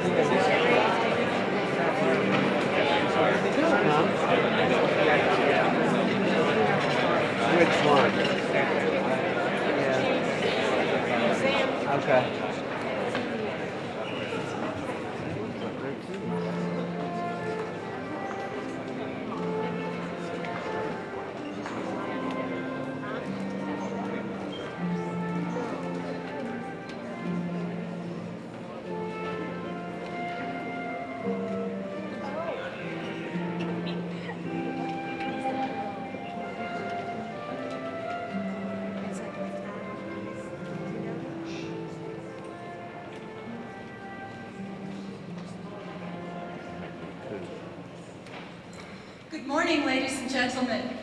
Which one? Yeah. Okay. Good morning, ladies and gentlemen.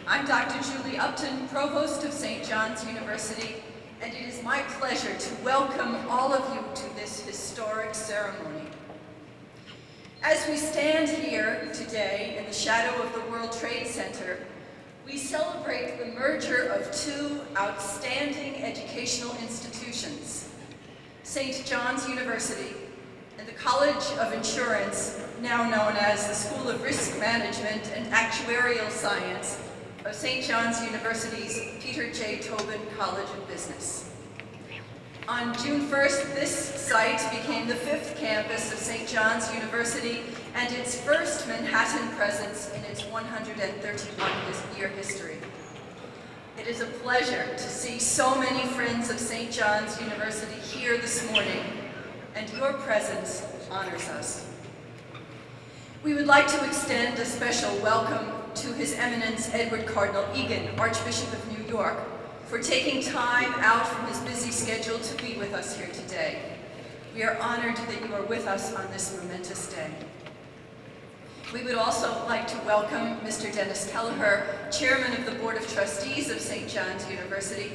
I'm Dr. Julie Upton, Provost of St. John's University, and it is my pleasure to welcome all of you to this historic ceremony. As we stand here today in the shadow of the World Trade Center, we celebrate the merger of two outstanding educational institutions, St. John's University and the College of Insurance, now known as the School of Risk Management and Actuarial Science of St. John's University's Peter J. Tobin College of Business. On June 1st, this site became the 5th campus of St. John's University and its first Manhattan presence in its 131-year history. It is a pleasure to see so many friends of St. John's University here this morning, and your presence honors us. We would like to extend a special welcome to His Eminence Edward Cardinal Egan, Archbishop of New York, for taking time out from his busy schedule to be with us here today. We are honored that you are with us on this momentous day. We would also like to welcome Mr. Dennis Kelleher, Chairman of the Board of Trustees of St. John's University,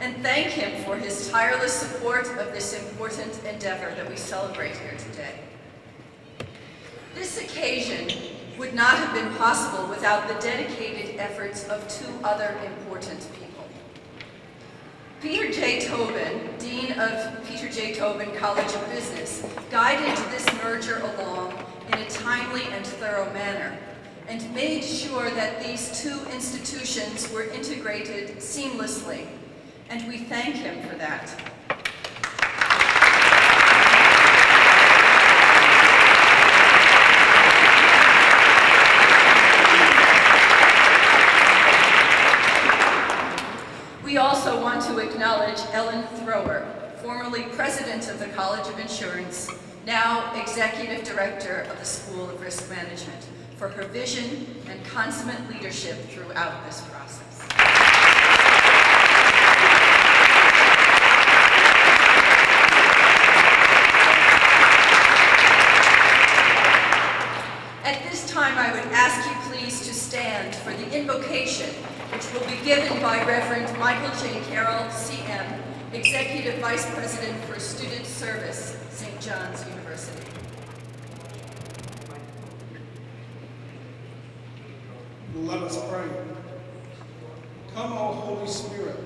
and thank him for his tireless support of this important endeavor that we celebrate here today. This occasion would not have been possible without the dedicated efforts of two other important people. Peter J. Tobin, Dean of Peter J. Tobin College of Business, guided this merger along in a timely and thorough manner, and made sure that these two institutions were integrated seamlessly, and we thank him for that. We also want to acknowledge Ellen Thrower, formerly president of the College of Insurance, now executive director of the School of Risk Management, for her vision and consummate leadership throughout this process. At this time, I would ask you please to stand for the invocation, which will be given by Reverend Michael J. Carroll, CM, Executive Vice President for Student Service, St. John's University. Let us pray. Come, O Holy Spirit,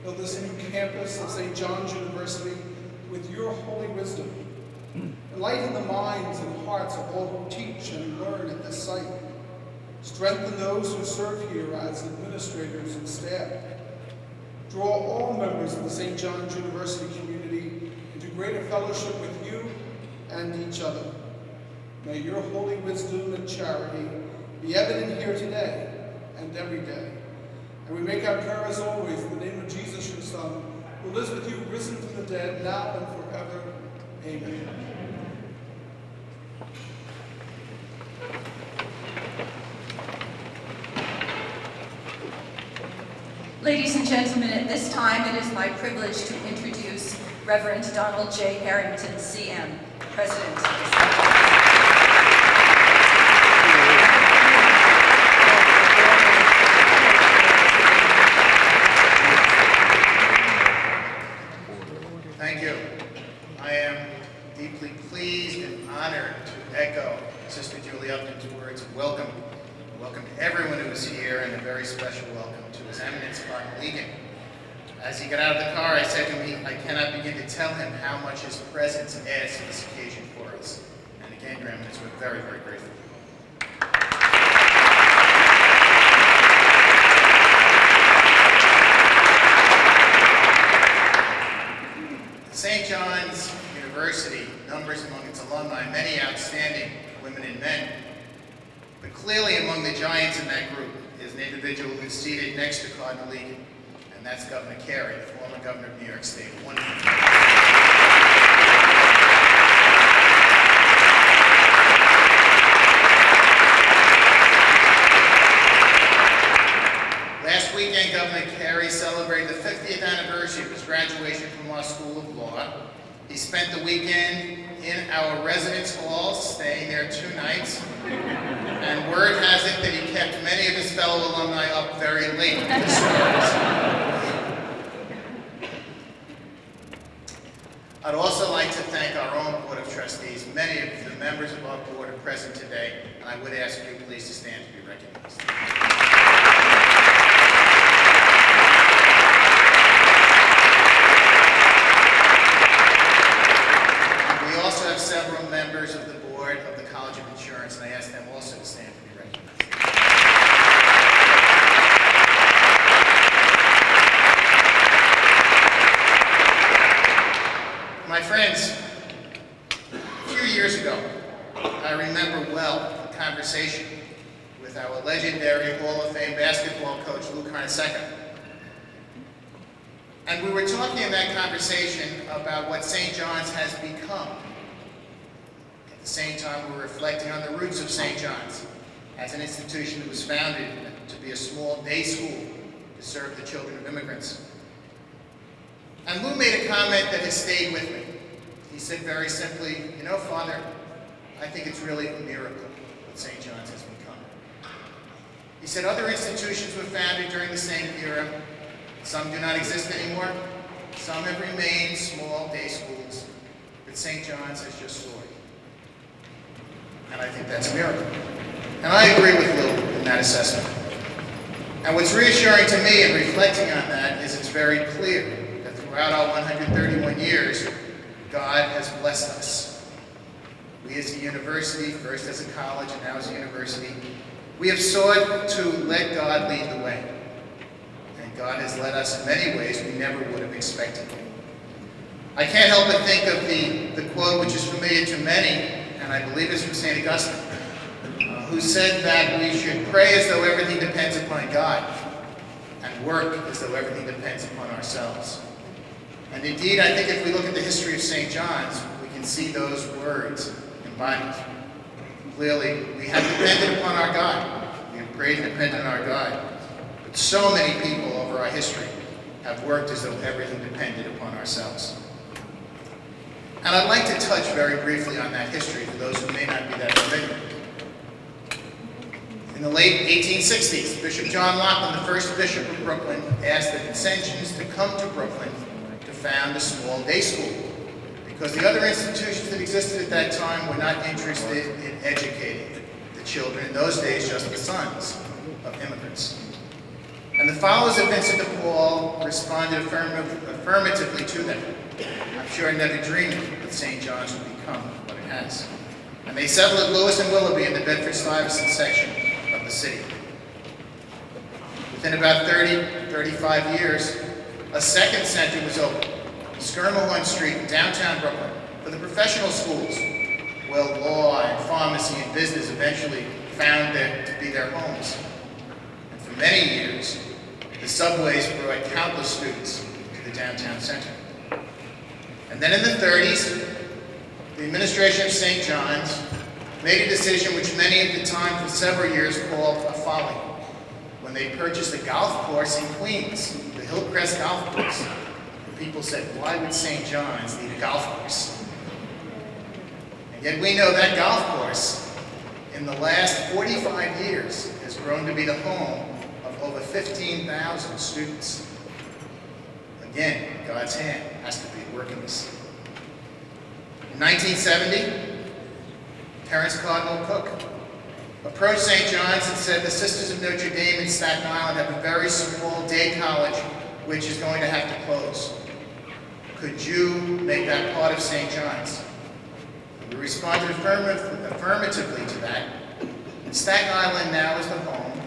fill this new campus of St. John's University with your holy wisdom. Enlighten the minds and hearts of all who teach and learn at this site. Strengthen those who serve here as administrators and staff. Draw all members of the St. John's University community into greater fellowship with you and each other. May your holy wisdom and charity be evident here today and every day. And we make our prayer as always in the name of Jesus, your Son, who lives with you, risen from the dead, now and forever. Amen. Ladies and gentlemen, at this time it is my privilege to introduce Reverend Donald J. Harrington, CM, President of the Thank you. I am deeply pleased and honored to echo Sister Julie Upton's words of welcome. Welcome to everyone who is here, and a very special welcome to His Eminence Cardinal Egan. As he got out of the car, I said to him, I cannot begin to tell him how much his presence adds to this occasion for us. And again, Grandmas, we're very, very grateful. St. John's University numbers among its alumni many outstanding women and men. But clearly among the giants in that group is an individual who's seated next to Cardinal Egan, and that's Governor Carey, the former governor of New York State. Last weekend, Governor Carey celebrated the 50th anniversary of his graduation from our School of Law. He spent the weekend in our residence hall, staying there 2 nights. And word has it that he kept many of his fellow alumni up very late with the stories. I'd also like to thank our own Board of Trustees. Many of the members of our board are present today, and I would ask you please to stand to be recognized. We also have several members of the board of the College of Insurance, and I ask them also to stand to be recognized. My friends, a few years ago, I remember well a conversation with our legendary Hall of Fame basketball coach, Lou Carnesecca. And we were talking in that conversation about what St. John's has become. At the same time, we were reflecting on the roots of St. John's as an institution that was founded to be a small day school to serve the children of immigrants. And Lou made a comment that has stayed with me. He said very simply, you know, Father, I think it's really a miracle what St. John's has become. He said other institutions were founded during the same era. Some do not exist anymore. Some have remained small day schools. But St. John's has just soared. And I think that's a miracle. And I agree with Lou in that assessment. And what's reassuring to me in reflecting on that is it's very clear that throughout our 131 years, God has blessed us. We as a university, first as a college and now as a university, we have sought to let God lead the way. And God has led us in many ways we never would have expected. I can't help but think of the quote which is familiar to many, and I believe it's from St. Augustine, who said that we should pray as though everything depends upon God and work as though everything depends upon ourselves. And indeed, I think if we look at the history of St. John's, we can see those words embodied. Clearly, we have depended upon our God. We have prayed and depended on our God. But so many people over our history have worked as though everything depended upon ourselves. And I'd like to touch very briefly on that history for those who may not be that familiar. In the late 1860s, Bishop John Laughlin, the first bishop of Brooklyn, asked the Vincentians to come to Brooklyn to found a small day school, because the other institutions that existed at that time were not interested in educating the children, in those days just the sons of immigrants. And the followers of Vincent de Paul responded affirmatively to them. I'm sure I never dreamed that St. John's would become what it has. And they settled at Lewis and Willoughby in the Bedford-Stuyvesant section of the city. Within about 35 years, a second center was opened, Skirmahorn Street in downtown Brooklyn, for the professional schools, where law and pharmacy and business eventually found to be their homes. And for many years, the subways brought countless students to the downtown center. And then in the 30s, the administration of St. John's made a decision which many at the time for several years called a folly, when they purchased a golf course in Queens, the Hillcrest Golf Course. People said, why would St. John's need a golf course? And yet we know that golf course, in the last 45 years, has grown to be the home of over 15,000 students. Again, God's hand has to be at work in this. In 1970, Terence Cardinal Cook approached St. John's and said, the Sisters of Notre Dame in Staten Island have a very small day college which is going to have to close. Could you make that part of St. John's? We responded affirmatively to that. And Staten Island now is the home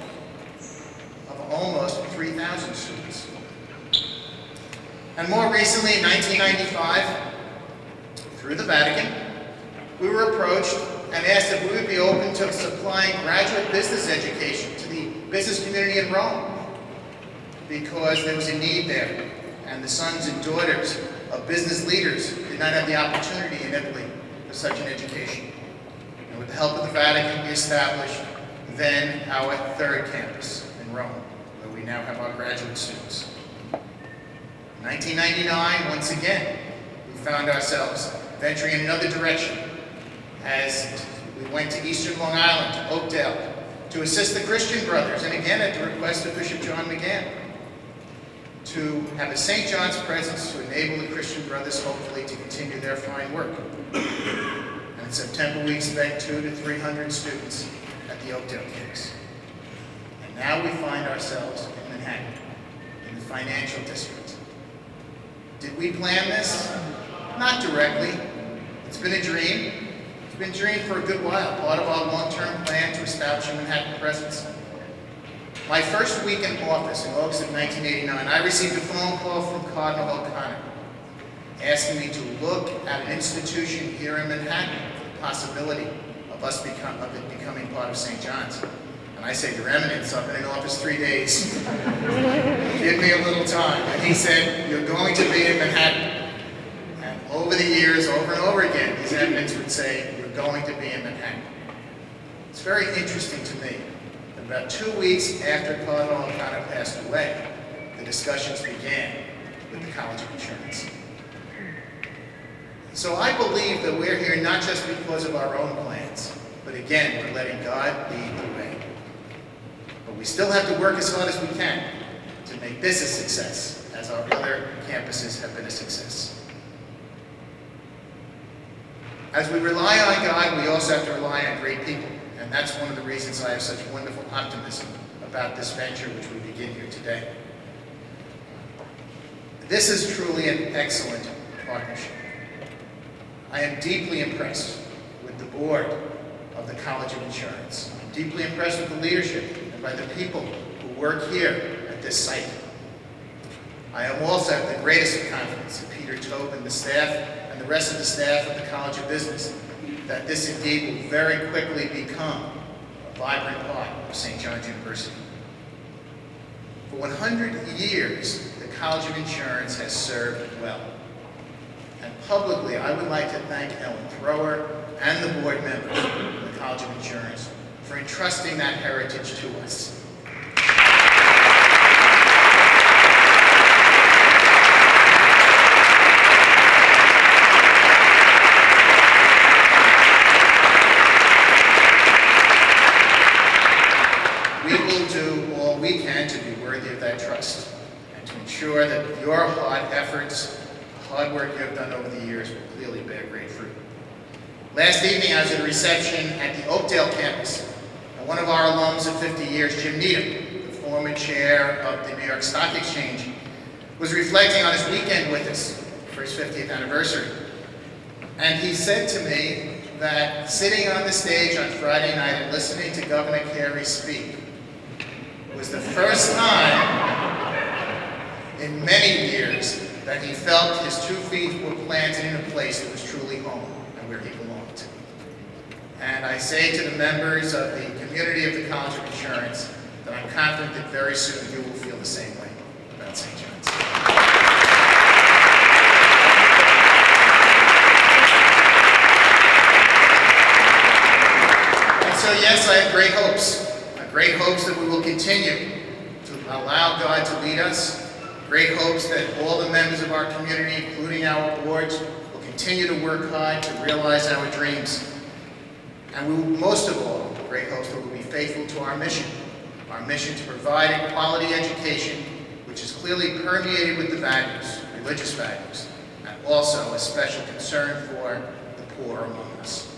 of almost 3,000 students. And more recently, in 1995, through the Vatican, we were approached and asked if we would be open to supplying graduate business education to the business community in Rome, because there was a need there, and the sons and daughters of business leaders did not have the opportunity in Italy for such an education. And with the help of the Vatican, we established then our third campus in Rome, where we now have our graduate students. In 1999, once again, we found ourselves venturing in another direction as we went to Eastern Long Island, to Oakdale, to assist the Christian Brothers, and again at the request of Bishop John McGann, to have a St. John's presence to enable the Christian Brothers, hopefully, to continue their fine work. And in September, we expect 200 to 300 students at the Oakdale campus. And now we find ourselves in Manhattan, in the financial district. Did we plan this? Not directly. It's been a dream. It's been a dream for a good while, part of our long-term plan to establish a Manhattan presence. My first week in office, in August of 1989, I received a phone call from Cardinal O'Connor asking me to look at an institution here in Manhattan for the possibility of it becoming part of St. John's. And I said, Your Eminence, I've been in office 3 days. Give me a little time. And he said, You're going to be in Manhattan. And over the years, over and over again, His Eminence would say, You're going to be in Manhattan. It's very interesting to me. About 2 weeks after Cardinal O'Connor passed away, the discussions began with the College of Insurance. So I believe that we're here not just because of our own plans, but again, we're letting God lead the way. But we still have to work as hard as we can to make this a success, as our other campuses have been a success. As we rely on God, we also have to rely on great people. And that's one of the reasons I have such wonderful optimism about this venture which we begin here today. This is truly an excellent partnership. I am deeply impressed with the board of the College of Insurance. I'm deeply impressed with the leadership and by the people who work here at this site. I am also have the greatest of confidence in Peter Tobin, the staff, and the rest of the staff of the College of Business, that this indeed will very quickly become a vibrant part of St. John's University. For 100 years, the College of Insurance has served well. And publicly, I would like to thank Ellen Thrower and the board members of the College of Insurance for entrusting that heritage to us. Trust, and to ensure that your hard efforts, the hard work you have done over the years will clearly bear great fruit. Last evening, I was at a reception at the Oakdale campus, and one of our alums of 50 years, Jim Needham, the former chair of the New York Stock Exchange, was reflecting on his weekend with us for his 50th anniversary. And he said to me that sitting on the stage on Friday night and listening to Governor Carey speak was the first time in many years that he felt his 2 feet were planted in a place that was truly home and where he belonged. And I say to the members of the community of the College of Insurance that I'm confident that very soon you will feel the same way about St. John's. And so yes, I have great hopes. Great hopes that we will continue to allow God to lead us. Great hopes that all the members of our community, including our boards, will continue to work hard to realize our dreams. And we will, most of all, great hopes that we will be faithful to our mission to provide a quality education which is clearly permeated with the values, religious values, and also a special concern for the poor among us.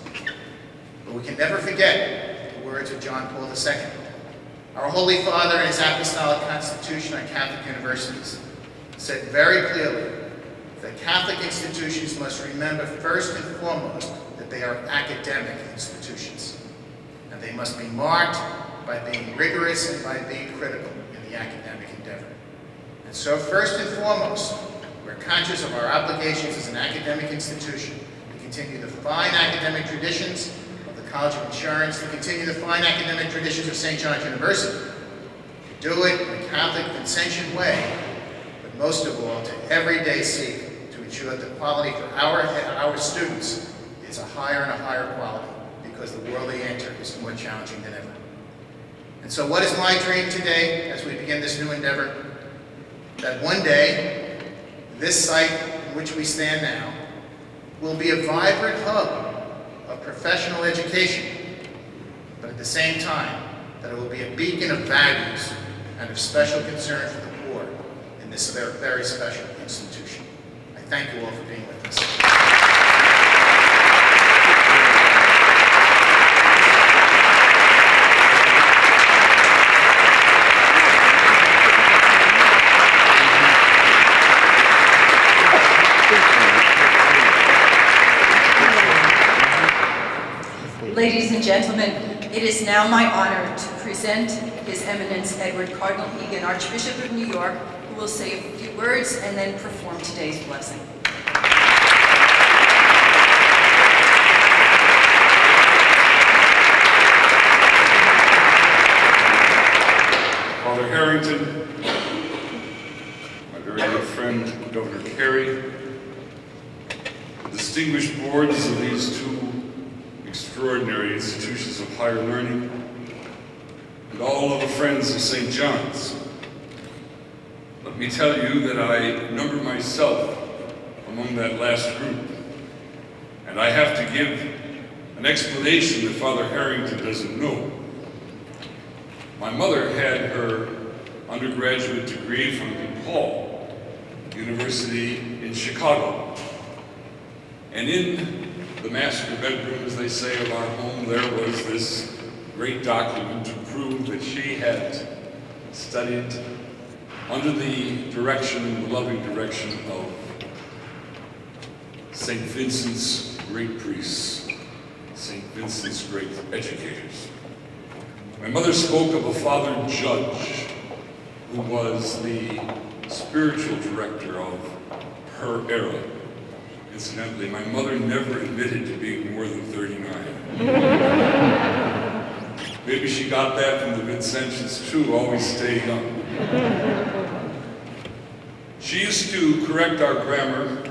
But we can never forget the words of John Paul II, our Holy Father in his Apostolic Constitution on Catholic universities. said very clearly that Catholic institutions must remember first and foremost that they are academic institutions, and they must be marked by being rigorous and by being critical in the academic endeavor. And so first and foremost, we're conscious of our obligations as an academic institution to continue the fine academic traditions of the College of Insurance, to continue the fine academic traditions of St. John's University, to do it in a Catholic Vincentian way, but most of all, to every day seek to ensure that the quality for our students is a higher and a higher quality, because the world they enter is more challenging than ever. And so what is my dream today as we begin this new endeavor? That one day, this site in which we stand now will be a vibrant hub of professional education, but at the same time, that it will be a beacon of values and of special concern for the poor in this very special institution. I thank you all for being with us. Ladies and gentlemen, it is now my honor to present His Eminence Edward Cardinal Egan, Archbishop of New York, who will say a few words and then perform today's blessing. Father Harrington, my very good friend, Governor Carey, the distinguished boards of these two extraordinary institutions of higher learning, and all of the friends of St. John's. Let me tell you that I number myself among that last group, and I have to give an explanation that Father Harrington doesn't know. My mother had her undergraduate degree from DePaul University in Chicago, and in the master bedroom, as they say, of our home, there was this great document to prove that she had studied under the direction, the loving direction of St. Vincent's great priests, St. Vincent's great educators. My mother spoke of a Father Judge, who was the spiritual director of her era. Incidentally, my mother never admitted to being more than 39. Maybe she got that from the Vincentians too, always stay young. She used to correct our grammar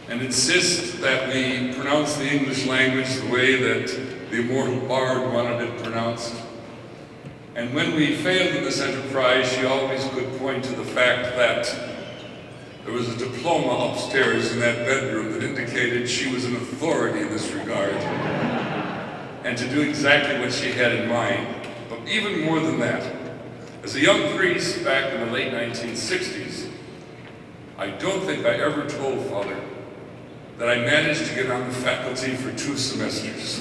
and insist that we pronounce the English language the way that the immortal Bard wanted it pronounced. And when we failed in this enterprise, she always could point to the fact that there was a diploma upstairs in that bedroom that indicated she was an authority in this regard, and to do exactly what she had in mind. But even more than that, as a young priest back in the late 1960s, I don't think I ever told Father that I managed to get on the faculty for 2 semesters.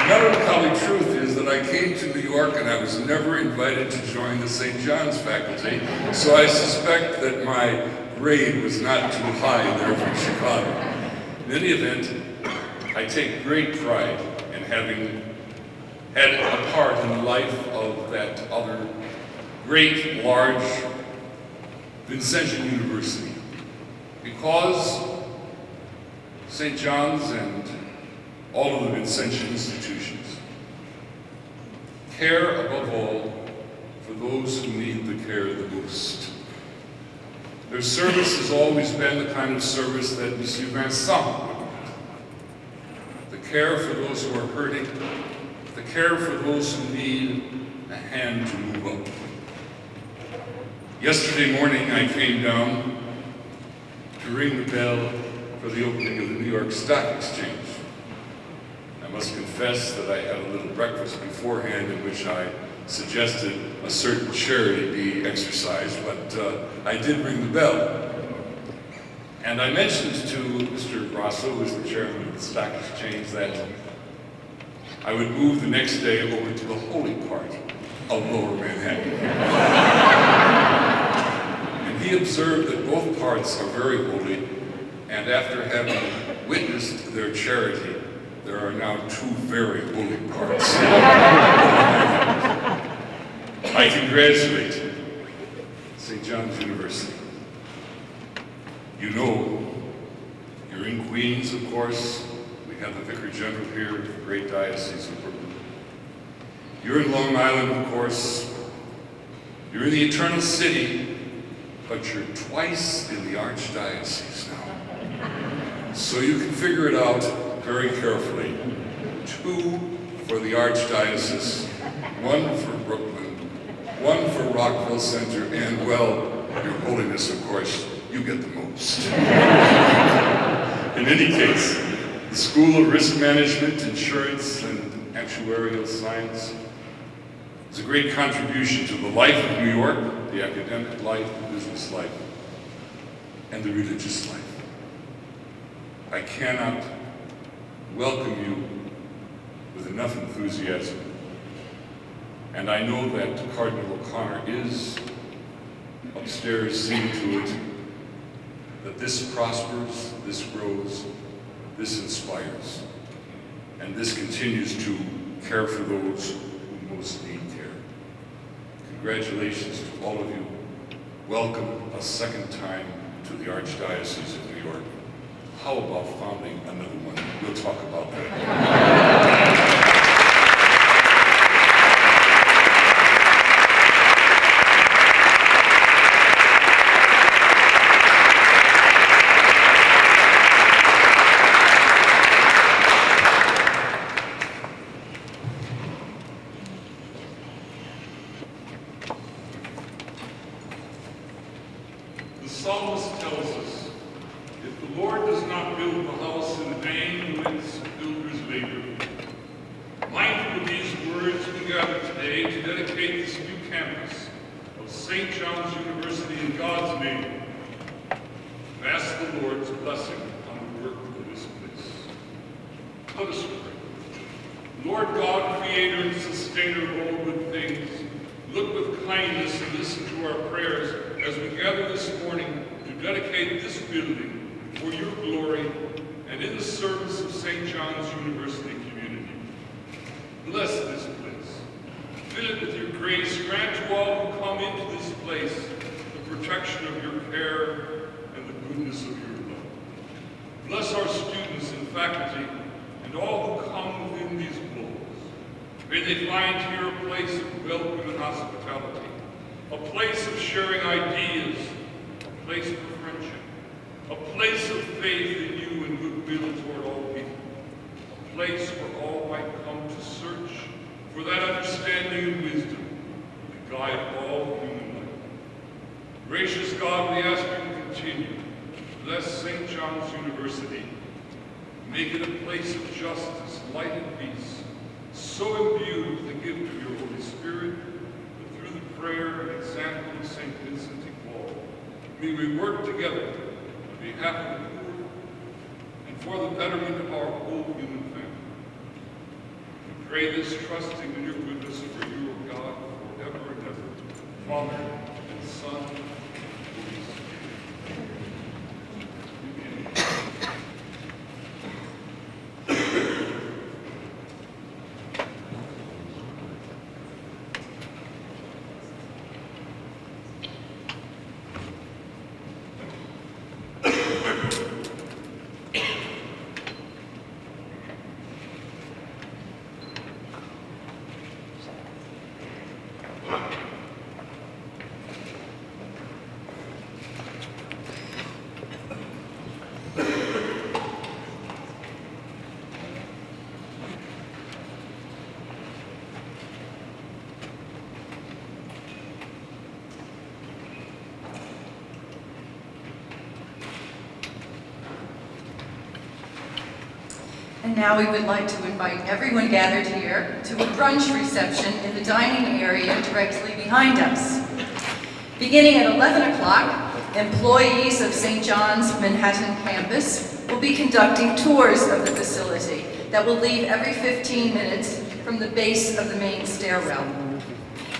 Melancholy truth is that I came to New York and I was never invited to join the St. John's faculty, so I suspect that my grade was not too high there from Chicago. In any event, I take great pride in having had a part in the life of that other great, large Vincentian University, because St. John's and all of the Vincentian institutions care above all for those who need the care the most. Their service has always been the kind of service that Monsieur Vincent would want. The care for those who are hurting, the care for those who need a hand to move up. Yesterday morning I came down to ring the bell for the opening of the New York Stock Exchange. I must confess that I had a little breakfast beforehand in which I suggested a certain charity be exercised, but I did ring the bell. And I mentioned to Mr. Grasso, who's the chairman of the Stock Exchange, that I would move the next day over to the holy part of Lower Manhattan. And he observed that both parts are very holy, and after having witnessed their charity, there are now two very holy parts. I congratulate St. John's University. You know, you're in Queens, of course. We have the Vicar General here, the great Diocese of Brooklyn. You're in Long Island, of course. You're in the Eternal City, but you're twice in the Archdiocese now. So you can figure it out very carefully. 2 for the Archdiocese, 1 for Brooklyn, 1 for Rockville Center, and, well, Your Holiness, of course, you get the most. In any case, the School of Risk Management, Insurance, and Actuarial Science is a great contribution to the life of New York, the academic life, the business life, and the religious life. I cannot welcome you with enough enthusiasm. And I know that Cardinal O'Connor is upstairs seeing to it that this prospers, this grows, this inspires, and this continues to care for those who most need care. Congratulations to all of you. Welcome a second time to the Archdiocese of New York. How about founding another one? We'll talk about that. The psalmist tells us, if the Lord does not build the house, in vain do its builders labor. Mindful of these words, we gather today to dedicate this new campus of St. John's University in God's name, and ask the Lord's blessing on the work of this place. Let us pray. Lord God, creator and sustainer of all good things, look with kindness and listen to our prayers as we gather this morning to dedicate this building for your glory and in the service of St. John's University community. Bless this place. Fill it with your grace. Grant to all who come into this place the protection of your care and the goodness of your love. Bless our students and faculty and all who come within these walls. May they find here a place of welcome and hospitality, a place of sharing ideas, a place for friendship, a place of faith in you and goodwill toward all people, a place where all might come to search for that understanding and wisdom that guide all human life. Gracious God, we ask you to continue to bless St. John's University, make it a place of justice, light, and peace, so imbued with the gift of your Holy Spirit, that through the prayer and example of St. Vincent de Paul, may we work together on behalf of the poor and for the betterment of our whole human family. We pray this, trusting in your goodness, for you, O God, forever and ever, Father and Son and Holy Spirit. And now we would like to invite everyone gathered here to a brunch reception in the dining area directly behind us. Beginning at 11 o'clock, Employees of St. John's Manhattan campus will be conducting tours of the facility that will leave every 15 minutes from the base of the main stairwell.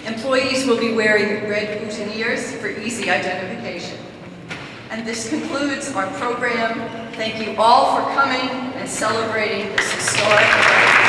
Employees will be wearing red boutonnieres for easy identification. And this concludes our program. Thank you all for coming and celebrating this historic event.